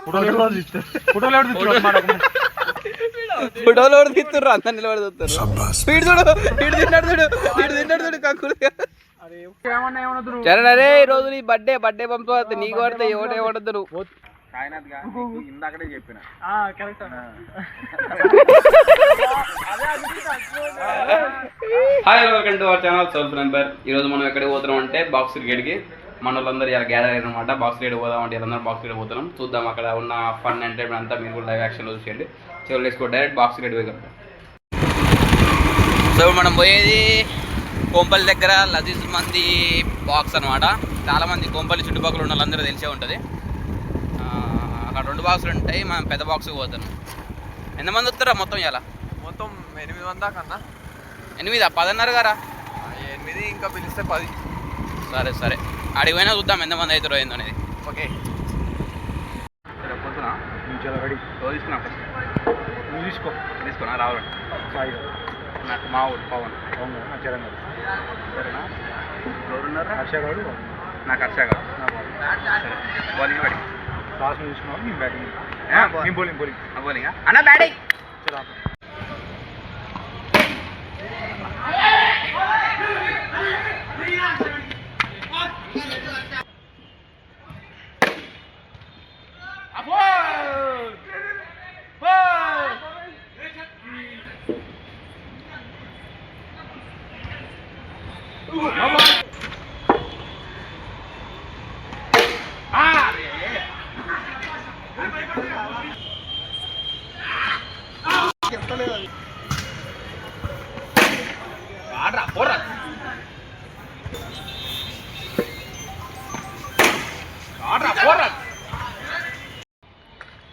ఫోటోలు కూడా తీస్తుర్రు అంతా నిలబడి చూస్తారు. స్పీడ్ చూడు, ఇటు తిన్నాడు చూడు, ఇటు తిన్నాడు చూడు కక్కులు. చరణ్ అరే ఈ రోజు నీ బర్త్డే పంపు నీకు పడితే ఏమడద్దు నువ్వు. ఇందాకడే చెప్పిన hi welcome to our channel soul member. ఈరోజు మనం ఎక్కడికి పోతున్నాం అంటే బాక్స్ క్రికెట్కి. మన వాళ్ళందరూ ఇలా గ్యాదర్ అయిన అనమాట. బాక్స్ క్రికెట్ పోదామంటే వీళ్ళందరూ బాక్స్ క్రికెట్ పోతున్నాం. చూద్దాం అక్కడ ఉన్న ఫన్ ఎంటర్టైన్మెంట్ అంతా మీరు కూడా లైవ్ యాక్షన్లో చూసేయండి. So let's go direct box cricket పోయి. సో మనం పోయేది కోంపల్లి దగ్గర లజీజ్ మంది బాక్స్ అనమాట. చాలామంది కోంపల్లి చుట్టుపక్కల ఉన్న వాళ్ళందరూ తెలిసే ఉంటుంది. అక్కడ 2 బాక్సులు ఉంటాయి, మనం పెద్ద బాక్స్కి పోతున్నాం. ఎంతమంది వస్తారా మొత్తం ఇలా? మొత్తం 8 మంది కన్నా. 8 10 అన్నారు కదా? 8 ఇంకా పిలిస్తే 10. సరే సరే అడిగి పోయినా చూద్దాం ఎంతమంది అవుతారో ఏందో అనేది. ఓకే సరే పోతున్నా. రెడీ తీసుకున్నా ఫస్ట్. నువ్వు తీసుకున్నా రావాలి. నాకు మా ఊరు పవన్ చరణ్ సరేనా? ఎవరున్నారు? హర్షగాడు. నాకు హర్షగాడు. సరే బౌలింగ్ పడి క్లాస్ తీసుకున్నావు. నేను బ్యాటింగ్ బౌలింగ్ బౌలింగ్ అన్న బ్యాటింగ్.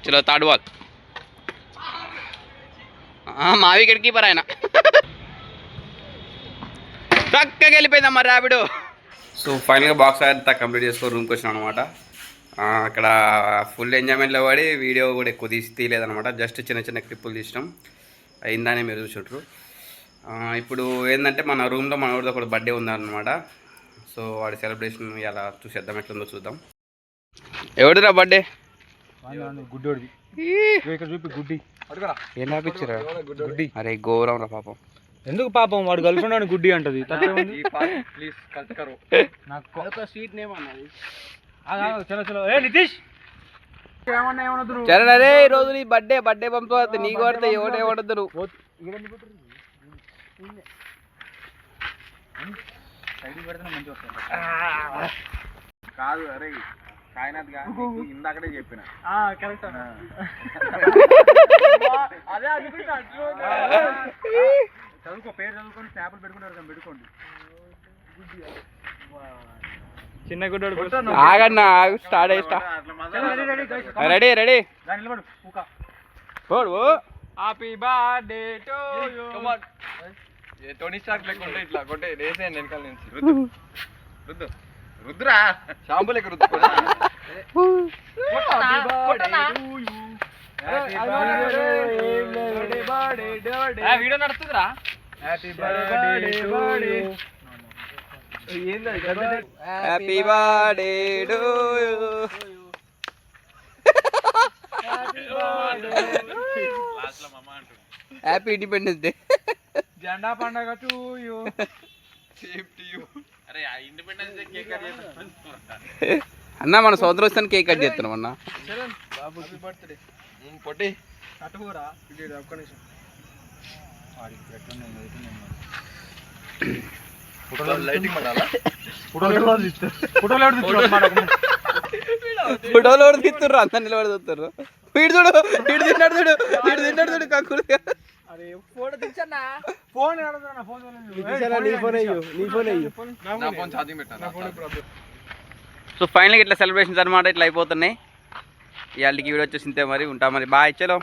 చలో థర్డ్ బాల్. మా వికెట్ కీపర్ ఆయన చక్కగా వెళ్ళిపోయిందమ్మా ర్యాపిడ్. సో ఫైనల్గా బాక్స్ అంతా కంప్లీట్ చేసుకొని రూమ్కి వచ్చినాం అనమాట. అక్కడ ఫుల్ ఎంజాయ్మెంట్లో పడి వీడియో కూడా ఎక్కువ తీయలేదనమాట. జస్ట్ చిన్న చిన్న క్లిప్పులు తీసినాం. అయిందానే మీరు చూసుంటారు. ఇప్పుడు ఏంటంటే మన రూమ్లో మన ఊరితో ఒక బర్త్డే ఉందన్నమాట. సో వాడి సెలబ్రేషన్ ఇలా చూసేద్దాం, ఎట్లుందో చూద్దాం. ఎవడిరా బర్త్డే? గుడ్డోడి చూపి గుడ్డి ఏం రాపిచ్చిరా? గుడ్డి అరే గౌరవం రా పాపం. ఎందుకు పాపం? వాడు గర్ల్ ఫ్రెండ్ అని గుడ్డి అంటది. నితీష్ చరణ్ అరే ఈ రోజు నీ బర్త్డే పంపు నీకు పడితే ఏమడద్దు నువ్వు. కాదు అరే కాయనాథ్ ఇందాకడే చెప్పిన కరెక్ట్. అదే చదువుకో, పేరు చదువుకొని చేపలు పెట్టుకోండి. చిన్న గుడ్డోడు ఆగన్నా స్టార్ట్ అయ్యి ready ready happy birthday to you. Tony Stark లెక్క ఉంటే ఇట్లా కొట్టే వేసేయండి వెనకాల నుంచి. రుద్రా షాంపూ లెక్క రుద్దు. వీడియో నడుస్తుందిరా. Happy birthday happy birthday to you. Happy independence day. జెండా పండగ టు యు. Safety you. అరే ఆ ఇండిపెండెన్స్ డే కేక్ కట్ చేస్తాం అన్న. మన సోదరు వస్తాను కేక్ కట్ చేస్తున్నాం అన్న. బాబు హ్యాపీ బర్త్డే. పొట్టి అటుకోరా ఒక్క నిమిషం. ఫోటోలు కూడా తీస్తుర్రు అంతా నిలబడి చూస్తారు. వీడు చూడు, ఇటు తిన్నాడు చూడు, ఇటు తిన్నాడు చూడు కక్కులు. సో ఫైనల్గా ఇట్లా సెలబ్రేషన్స్ అనమాట ఇట్లా అయిపోతున్నాయి. ఇవాళకి వీడియో వచ్చేసింతే మరి ఉంటా మరి. బాయ్ చలో.